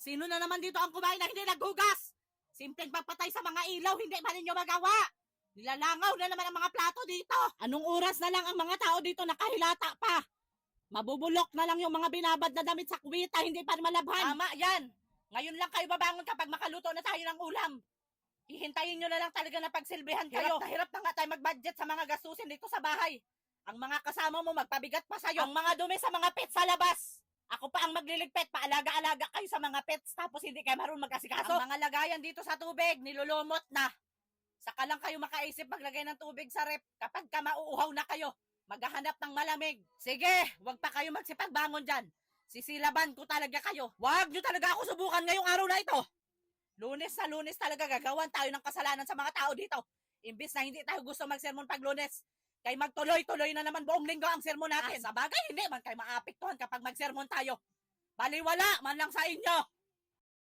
Sino na naman dito ang kumain na hindi naghugas? Simpleng pagpatay sa mga ilaw, hindi ba ninyo magawa? Nilalangaw na naman ang mga plato dito. Anong oras na lang ang mga tao dito nakahilata pa? Mabubulok na lang yung mga binabad na damit sa kuwita, hindi pa malabhan. Tama yan. Ngayon lang kayo babangon kapag makaluto na tayo ng ulam. Hihintayin nyo na lang talaga na pagsilbihan kayo. Hirap na nga tayo mag-budget sa mga gastusin dito sa bahay. Ang mga kasama mo magpabigat pa sa'yo. Ang mga dumi sa mga pets sa labas. Ako pa ang magliligpit, paalaga-alaga kayo sa mga pets tapos hindi kayo marunong mag-asikaso. Ang mga lagayan dito sa tubig, nilulumot na. Saka lang kayo makaisip maglagay ng tubig sa rep kapag ka mauuhaw na kayo. Maghahanap ng malamig. Sige, wag pa kayo magsipagbangon dyan. Sisilaban ko talaga kayo. Wag nyo talaga ako subukan ngayong araw na ito. Lunes na Lunes talaga gagawan tayo ng kasalanan sa mga tao dito. Imbis na hindi tayo gusto magsermon pag Lunes. Kay magtuloy-tuloy na naman buong linggo ang sermon natin. Sa bagay, hindi man kayo maapektuhan kapag magsermon tayo. Baliwala man lang sa inyo.